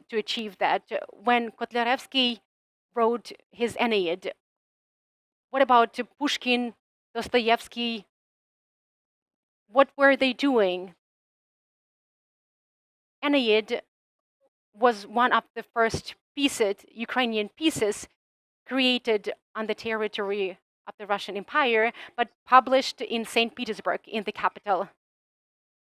to achieve that. When Kotlяревский wrote his Aeneid, what about Pushkin, Dostoevsky? What were they doing? Aeneid was one of the first pieces, Ukrainian pieces, created on the territory of the Russian Empire, but published in St. Petersburg, in the capital.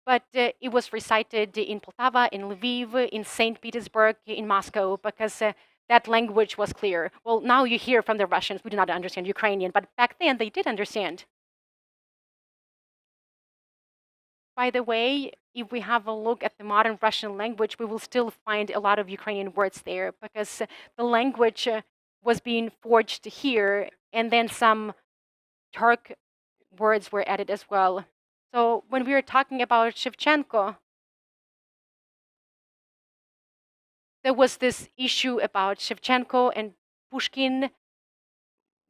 But it was recited in Poltava, in Lviv, in St. Petersburg, in Moscow, because that language was clear. Well, now you hear from the Russians, we do not understand Ukrainian, but back then they did understand. By the way, if we have a look at the modern Russian language, we will still find a lot of Ukrainian words there, because the language was being forged here, and then some Turk words were added as well. So when we were talking about Shevchenko, there was this issue about Shevchenko and Pushkin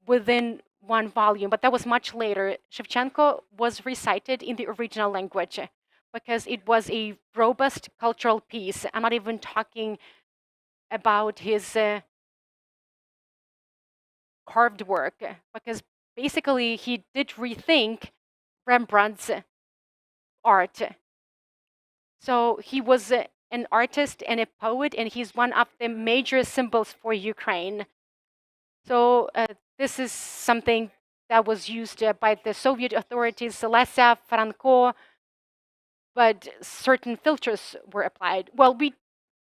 within one volume, but that was much later. Shevchenko was recited in the original language because it was a robust cultural piece. I'm not even talking about his carved work, because basically he did rethink Rembrandt's art. So he was an artist and a poet, and he's one of the major symbols for Ukraine. So this is something that was used by the Soviet authorities, Lesa, Franco, but certain filters were applied. Well, we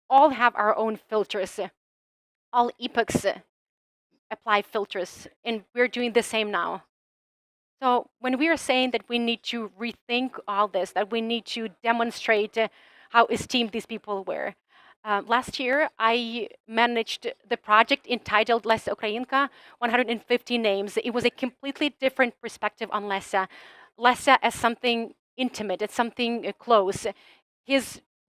all have our own filters. All epochs apply filters, and we're doing the same now. So when we are saying that we need to rethink all this, that we need to demonstrate how esteemed these people were. Last year, I managed the project entitled Lesa Ukrainka, 150 names. It was a completely different perspective on Lesa. Lesa as something intimate, as something close.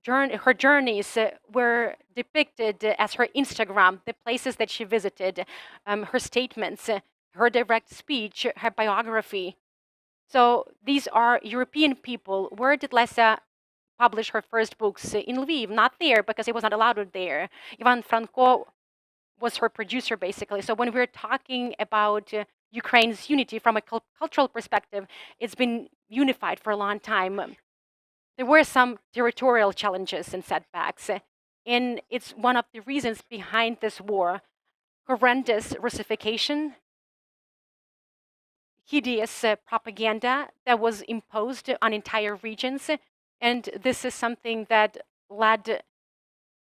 Her journeys were depicted as her Instagram, the places that she visited, her statements, her direct speech, her biography. So these are European people. Where did Lesa publish her first books? In Lviv, not there, because it was not allowed there. Ivan Franko was her producer, basically. So when we're talking about Ukraine's unity from a cultural perspective, it's been unified for a long time. There were some territorial challenges and setbacks, and it's one of the reasons behind this war. Horrendous Russification, hideous propaganda that was imposed on entire regions. And this is something that led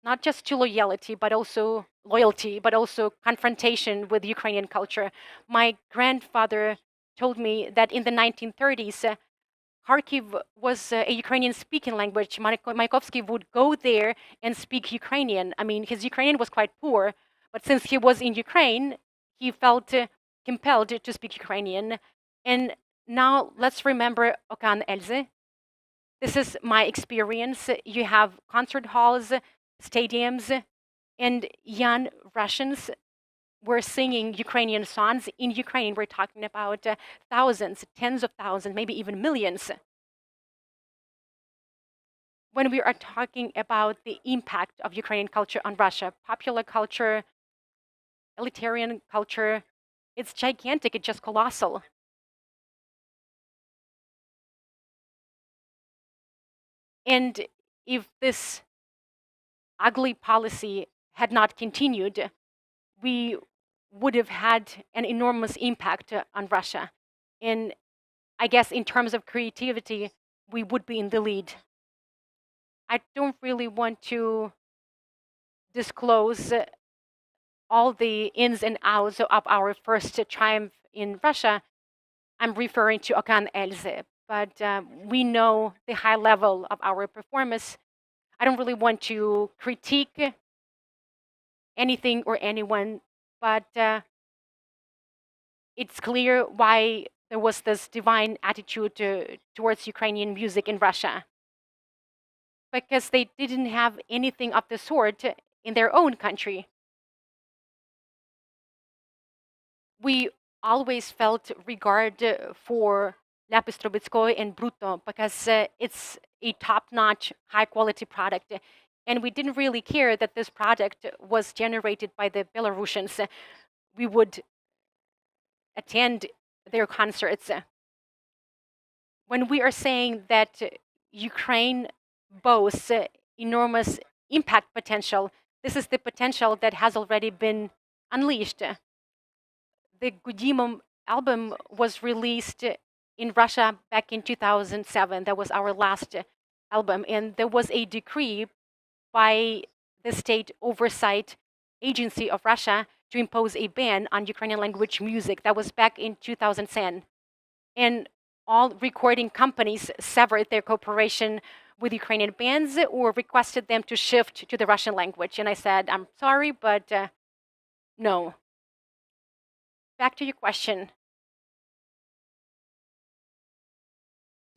not just to loyalty, but also confrontation with Ukrainian culture. My grandfather told me that in the 1930s, Kharkiv was a Ukrainian-speaking language. Mayakovsky would go there and speak Ukrainian. I mean, his Ukrainian was quite poor, but since he was in Ukraine, he felt compelled to speak Ukrainian. And now let's remember Okan Elze. This is my experience. You have concert halls, stadiums, and young Russians were singing Ukrainian songs. In Ukraine, we're talking about thousands, tens of thousands, maybe even millions. When we are talking about the impact of Ukrainian culture on Russia, popular culture, elitarian culture, it's gigantic, it's just colossal. And if this ugly policy had not continued, we would have had an enormous impact on Russia. And I guess in terms of creativity, we would be in the lead. I don't really want to disclose all the ins and outs of our first triumph in Russia. I'm referring to Okan Elze, but we know the high level of our performance. I don't really want to critique anything or anyone, but it's clear why there was this divine attitude towards Ukrainian music in Russia. Because they didn't have anything of the sort in their own country. We always felt regard for Lapis Trubetskoy and Brutto because it's a top-notch, high-quality product. And we didn't really care that this product was generated by the Belarusians. We would attend their concerts. When we are saying that Ukraine boasts enormous impact potential, this is the potential that has already been unleashed. The Gudimov album was released in Russia back in 2007. That was our last album. And there was a decree by the State Oversight Agency of Russia to impose a ban on Ukrainian language music. That was back in 2010. And all recording companies severed their cooperation with Ukrainian bands or requested them to shift to the Russian language. And I said, I'm sorry, but no. Back to your question.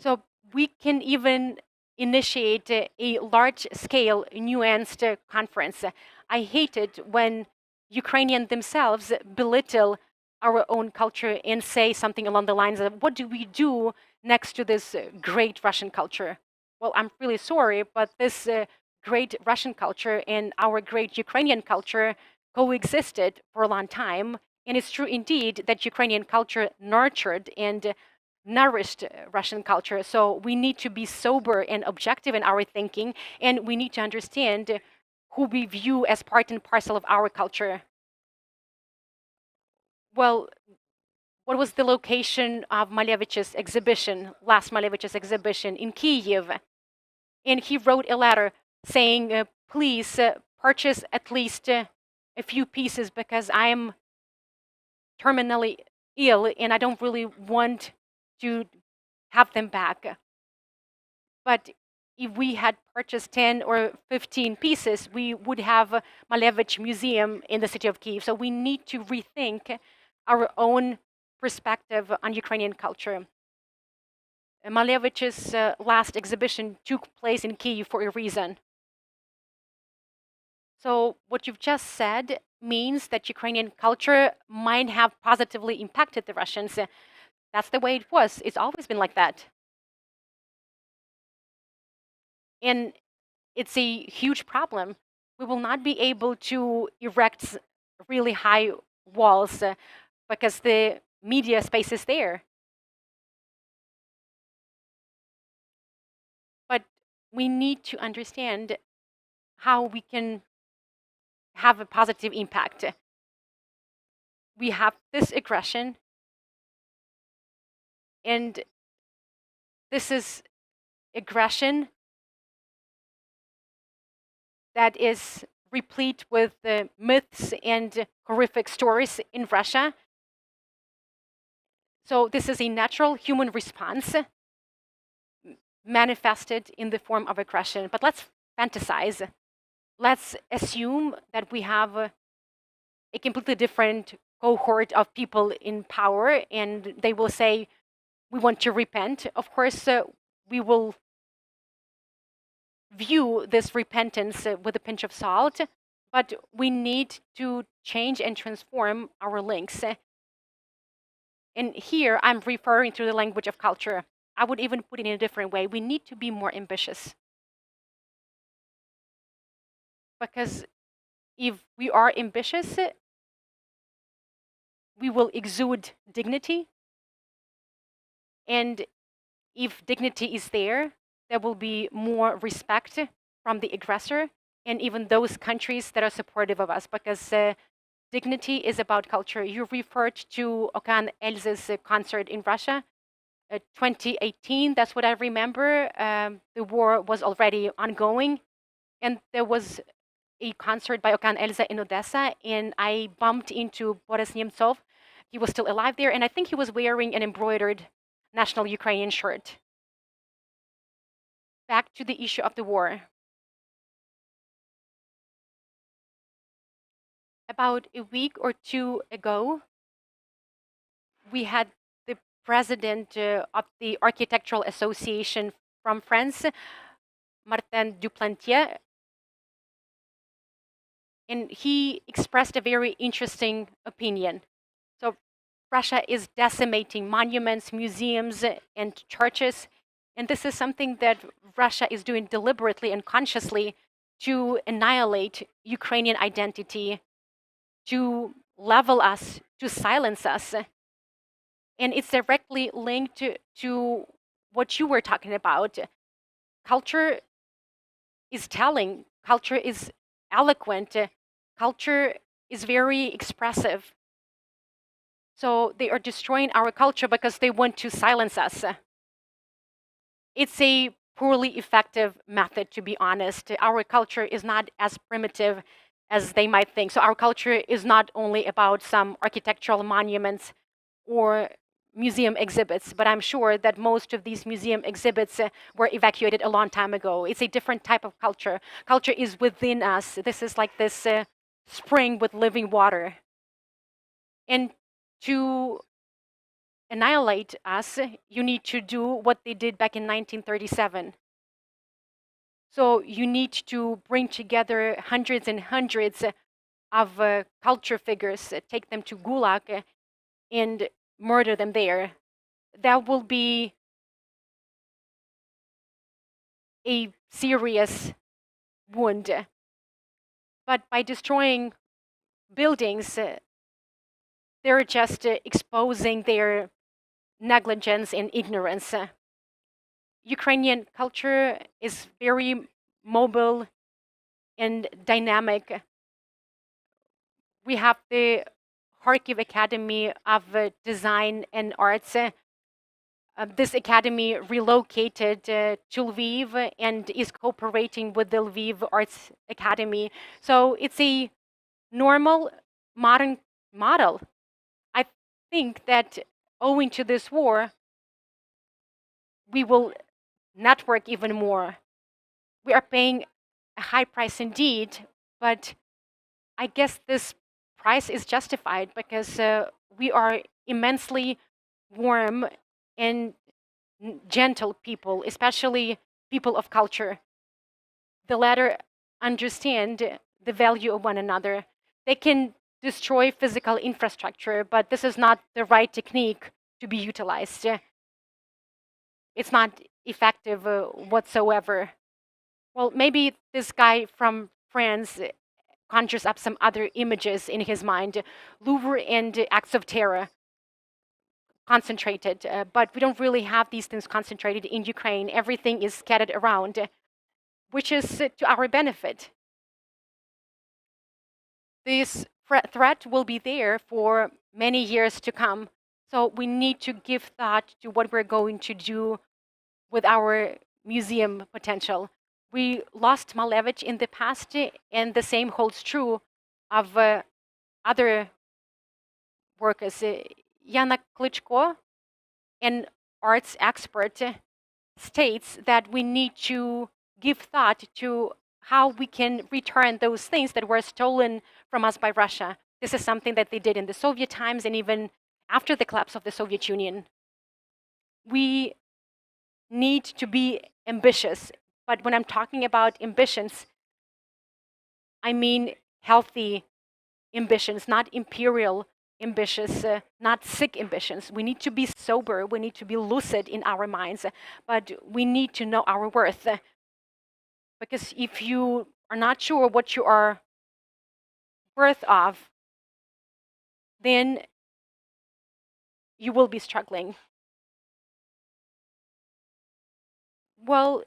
So we can even initiate a large-scale, nuanced conference. I hate it when Ukrainians themselves belittle our own culture and say something along the lines of, what do we do next to this great Russian culture? Well, I'm really sorry, but this great Russian culture and our great Ukrainian culture coexisted for a long time. And it's true indeed that Ukrainian culture nurtured and nourished Russian culture. So we need to be sober and objective in our thinking, and we need to understand who we view as part and parcel of our culture. Well, what was the location of Malevich's exhibition, last Malevich's exhibition in Kyiv? And he wrote a letter saying, please purchase at least a few pieces because I'm terminally ill and I don't really want to have them back. But if we had purchased 10 or 15 pieces, we would have Malevich Museum in the city of Kyiv. So we need to rethink our own perspective on Ukrainian culture. Malevich's last exhibition took place in Kyiv for a reason. So what you've just said means that Ukrainian culture might have positively impacted the Russians. That's the way it was. It's always been like that. And it's a huge problem. We will not be able to erect really high walls because the media space is there. But we need to understand how we can have a positive impact. We have this aggression, and this is aggression that is replete with myths and horrific stories in Russia. So this is a natural human response manifested in the form of aggression. But let's fantasize. Let's assume that we have a completely different cohort of people in power, and they will say, we want to repent. Of course, we will view this repentance with a pinch of salt, but we need to change and transform our links. And here I'm referring to the language of culture. I would even put it in a different way. We need to be more ambitious. Because if we are ambitious, we will exude dignity. And if dignity is there, there will be more respect from the aggressor and even those countries that are supportive of us, because dignity is about culture. You referred to Okan Elze's concert in Russia, 2018, that's what I remember. The war was already ongoing, and there was a concert by Okan Elze in Odessa, and I bumped into Boris Nemtsov. He was still alive there, and I think he was wearing an embroidered national Ukrainian shirt. Back to the issue of the war. About a week or two ago, we had the president of the Architectural Association from France, Martin Duplantier, and he expressed a very interesting opinion. So Russia is decimating monuments, museums, and churches, and this is something that Russia is doing deliberately and consciously to annihilate Ukrainian identity, to level us, to silence us. And it's directly linked to what you were talking about. Culture is telling, culture is eloquent, culture is very expressive. So they are destroying our culture because they want to silence us. It's a poorly effective method, to be honest. Our culture is not as primitive as they might think. So our culture is not only about some architectural monuments or museum exhibits, but I'm sure that most of these museum exhibits were evacuated a long time ago. It's a different type of culture. Culture is within us. This is like this spring with living water. And to annihilate us, you need to do what they did back in 1937. So you need to bring together hundreds and hundreds of culture figures, take them to Gulag and murder them there. That will be a serious wound. But by destroying buildings, they're just exposing their negligence and ignorance. Ukrainian culture is very mobile and dynamic. We have the Kyiv Academy of Design and Arts. This academy relocated to Lviv and is cooperating with the Lviv Arts Academy. So it's a normal, modern model. I think that owing to this war, we will network even more. We are paying a high price indeed, but I guess this price is justified because we are immensely warm and gentle people, especially people of culture. The latter understand the value of one another. They can destroy physical infrastructure, but this is not the right technique to be utilized. It's not effective whatsoever. Well, maybe this guy from France conjures up some other images in his mind, Louvre and acts of terror concentrated, but we don't really have these things concentrated in Ukraine. Everything is scattered around, which is to our benefit. This threat will be there for many years to come. So we need to give thought to what we're going to do with our museum potential. We lost Malevich in the past, and the same holds true of other workers. Yana Klitschko, an arts expert, states that we need to give thought to how we can return those things that were stolen from us by Russia. This is something that they did in the Soviet times and even after the collapse of the Soviet Union. We need to be ambitious, but when I'm talking about ambitions, I mean healthy ambitions, not imperial ambitious, not sick ambitions. We need to be sober, we need to be lucid in our minds, but we need to know our worth. Because if you are not sure what you are worth of, then you will be struggling. Well,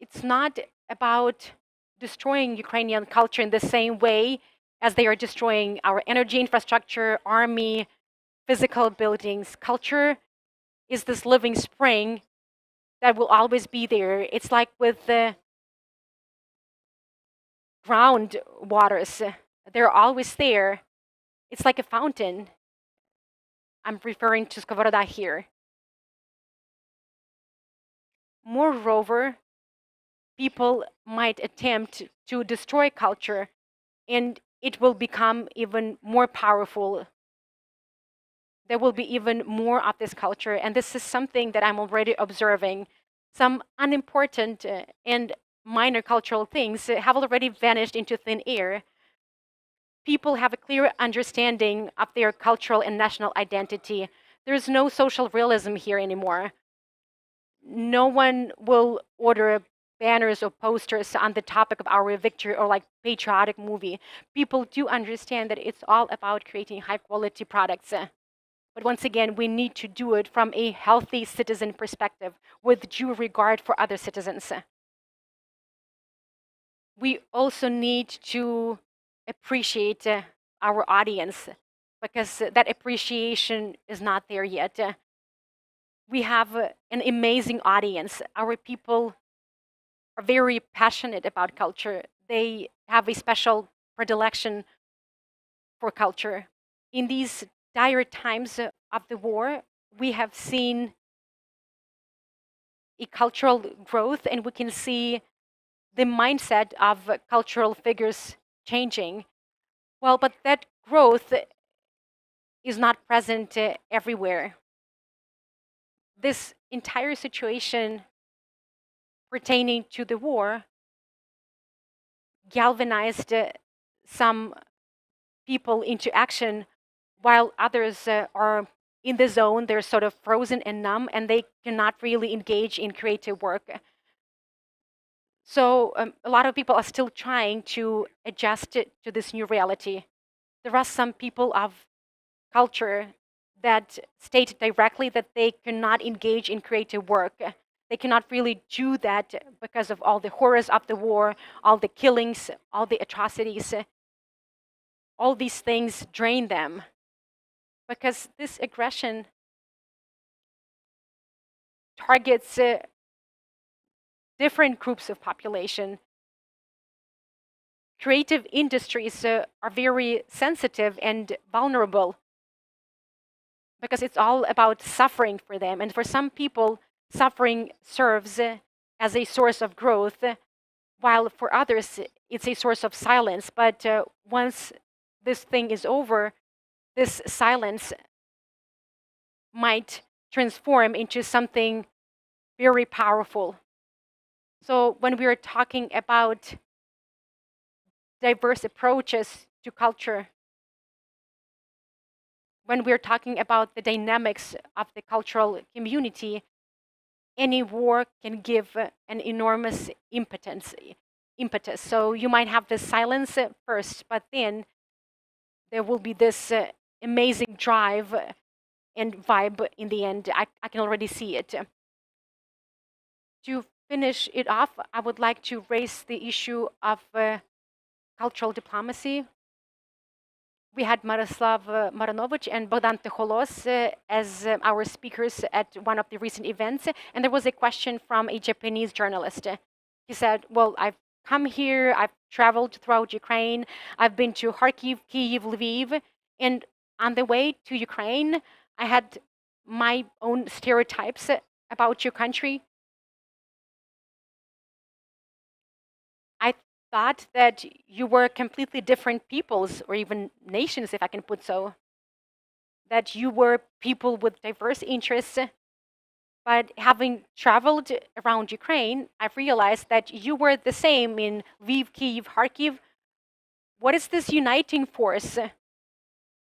it's not about destroying Ukrainian culture in the same way as they are destroying our energy infrastructure, army, physical buildings. Culture is this living spring that will always be there. It's like with the ground waters. They're always there. It's like a fountain. I'm referring to Skovoroda here. Moreover, people might attempt to destroy culture, and it will become even more powerful. There will be even more of this culture, and this is something that I'm already observing. Some unimportant and minor cultural things have already vanished into thin air. People have a clear understanding of their cultural and national identity. There's no social realism here anymore. No one will order banners or posters on the topic of our victory or like patriotic movie. People do understand that it's all about creating high quality products. But once again, we need to do it from a healthy citizen perspective with due regard for other citizens. We also need to appreciate our audience because that appreciation is not there yet. We have an amazing audience. Our people are very passionate about culture. They have a special predilection for culture. In these dire times of the war, we have seen a cultural growth, and we can see the mindset of cultural figures changing. Well, but that growth is not present everywhere. This entire situation pertaining to the war galvanized some people into action, while others are in the zone. They're sort of frozen and numb, and they cannot really engage in creative work. So a lot of people are still trying to adjust to this new reality. There are some people of culture that state directly that they cannot engage in creative work. They cannot really do that because of all the horrors of the war, all the killings, all the atrocities. All these things drain them because this aggression targets different groups of population. Creative industries are very sensitive and vulnerable because it's all about suffering for them. And for some people, suffering serves as a source of growth, while for others, it's a source of silence. But once this thing is over, this silence might transform into something very powerful. So when we are talking about diverse approaches to culture, when we're talking about the dynamics of the cultural community, any war can give an enormous impetus. So you might have this silence first, but then there will be this amazing drive and vibe in the end. I can already see it. To finish it off, I would like to raise the issue of cultural diplomacy. We had Miroslav Maranovich and Bogdan Techolos as our speakers at one of the recent events, and there was a question from a Japanese journalist. He said, well, I've come here, I've traveled throughout Ukraine, I've been to Kharkiv, Kyiv, Lviv, and on the way to Ukraine, I had my own stereotypes about your country. I thought that you were completely different peoples, or even nations, if I can put so. That you were people with diverse interests. But having traveled around Ukraine, I've realized that you were the same in Lviv, Kyiv, Kharkiv. What is this uniting force?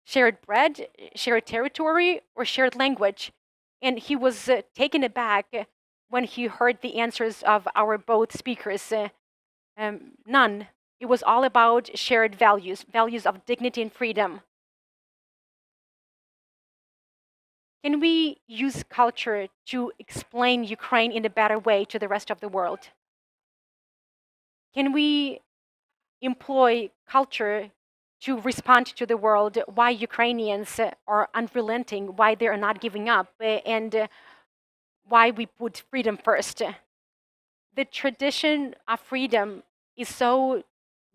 Shared bread, shared territory, or shared language? And he was taken aback when he heard the answers of our both speakers. None. It was all about shared values, values of dignity and freedom. Can we use culture to explain Ukraine in a better way to the rest of the world? Can we employ culture to respond to the world why Ukrainians are unrelenting, why they are not giving up, and why we put freedom first? The tradition of freedom is so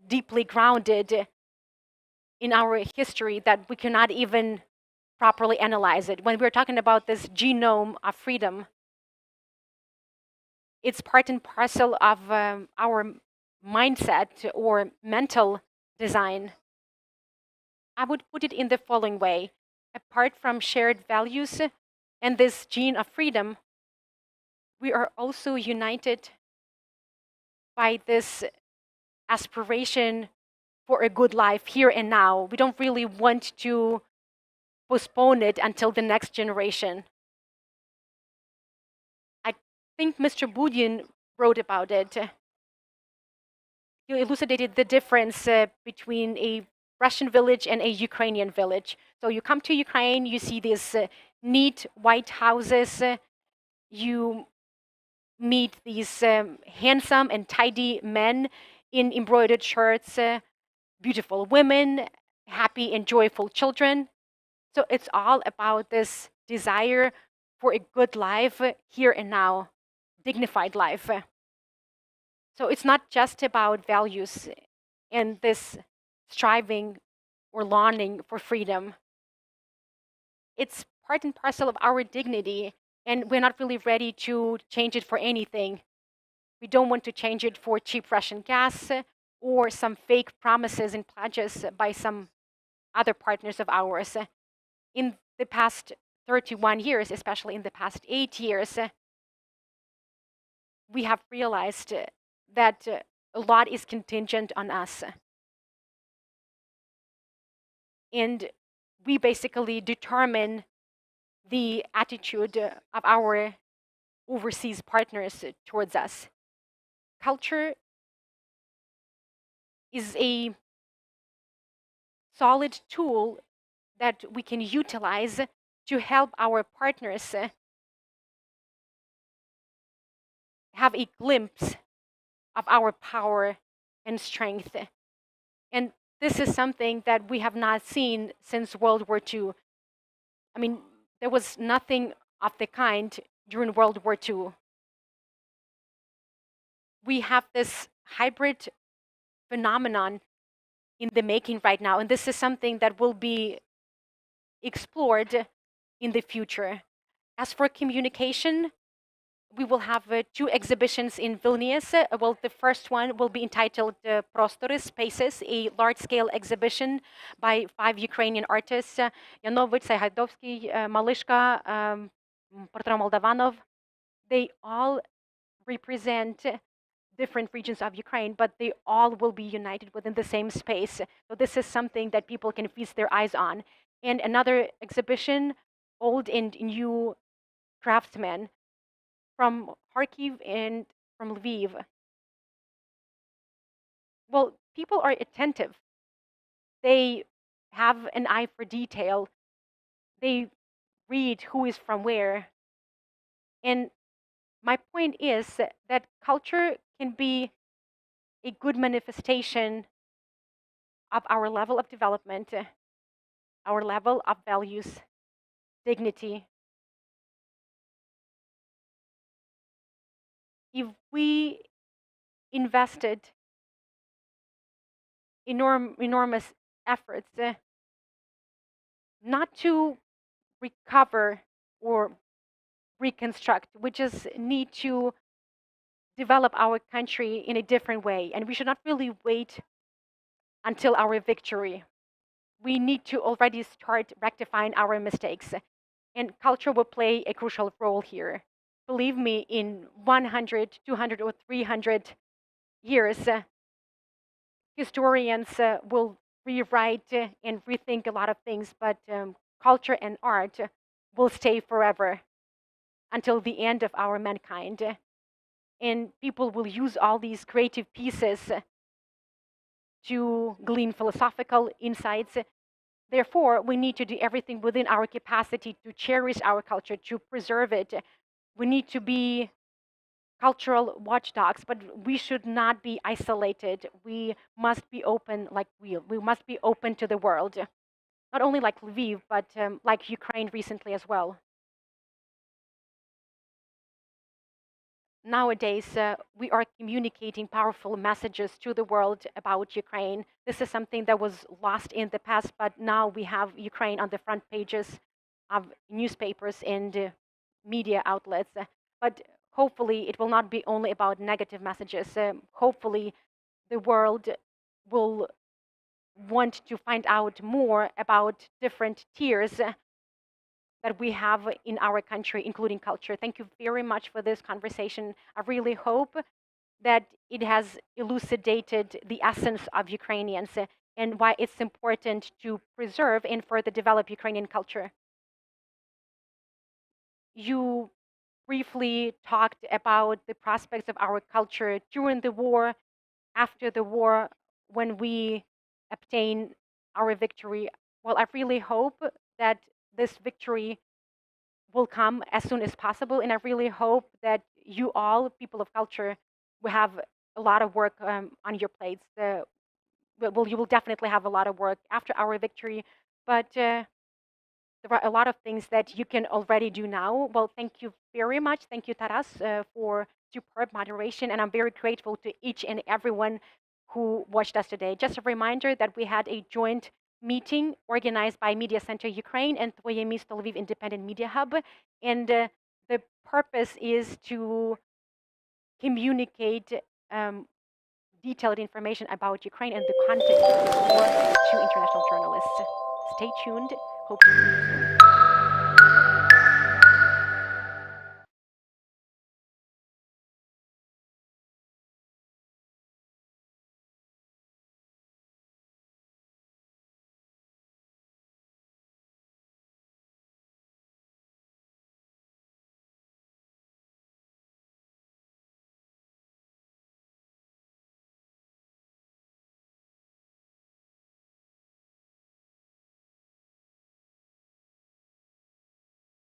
deeply grounded in our history that we cannot even properly analyze it. When we're talking about this genome of freedom, it's part and parcel of our mindset or mental design. I would put it in the following way. Apart from shared values and this gene of freedom, we are also united by this aspiration for a good life here and now. We don't really want to postpone it until the next generation. I think Mr. Budin wrote about it. He elucidated the difference between a Russian village and a Ukrainian village. So you come to Ukraine, you see these neat white houses, you meet these handsome and tidy men in embroidered shirts, beautiful women, happy and joyful children. So it's all about this desire for a good life here and now, dignified life. So it's not just about values and this striving or longing for freedom. It's part and parcel of our dignity, and we're not really ready to change it for anything. We don't want to change it for cheap Russian gas or some fake promises and pledges by some other partners of ours. In the past 31 years, especially in the past 8 years, we have realized that a lot is contingent on us. And we basically determine the attitude of our overseas partners towards us. Culture is a solid tool that we can utilize to help our partners have a glimpse of our power and strength. And this is something that we have not seen since World War II. I mean, there was nothing of the kind during World War II. We have this hybrid phenomenon in the making right now, and this is something that will be explored in the future. As for communication, we will have 2 exhibitions in Vilnius. Well, the first one will be entitled Prostory, Spaces, a large-scale exhibition by 5 Ukrainian artists, Yanovich, Saihadovsky, Malishka, Portret Moldavanov. They all represent different regions of Ukraine, but they all will be united within the same space. So this is something that people can feast their eyes on. And another exhibition, Old and New Craftsmen, from Kyiv and from Lviv. Well, people are attentive. They have an eye for detail. They read who is from where. And my point is that culture can be a good manifestation of our level of development, our level of values, dignity. If we invested enormous efforts not to recover or reconstruct, we just need to develop our country in a different way. And we should not really wait until our victory. We need to already start rectifying our mistakes. And culture will play a crucial role here. Believe me, in 100, 200, or 300 years, historians will rewrite and rethink a lot of things, but culture and art will stay forever until the end of our mankind. And people will use all these creative pieces to glean philosophical insights. Therefore, we need to do everything within our capacity to cherish our culture, to preserve it. We need to be cultural watchdogs, but we should not be isolated. We must be open like we must be open to the world. Not only like Lviv, but like Ukraine recently as well. Nowadays, we are communicating powerful messages to the world about Ukraine. This is something that was lost in the past, but now we have Ukraine on the front pages of newspapers and media outlets. But hopefully, it will not be only about negative messages. Hopefully, the world will want to find out more about different tiers that we have in our country, including culture. Thank you very much for this conversation. I really hope that it has elucidated the essence of Ukrainians and why it's important to preserve and further develop Ukrainian culture. You briefly talked about the prospects of our culture during the war, after the war, when we obtain our victory. Well, I really hope that this victory will come as soon as possible, and I really hope that you all, people of culture, will have a lot of work on your plates. Well, you will definitely have a lot of work after our victory, but there are a lot of things that you can already do now. Well, thank you very much. Thank you, Taras, for superb moderation, and I'm very grateful to each and everyone who watched us today. Just a reminder that we had a joint meeting organized by Mediacentru Ukraine and Tvoe Misto Lviv Independent Media Hub, and the purpose is to communicate detailed information about Ukraine and the context of the war to international journalists. Stay tuned. Hope to see you soon.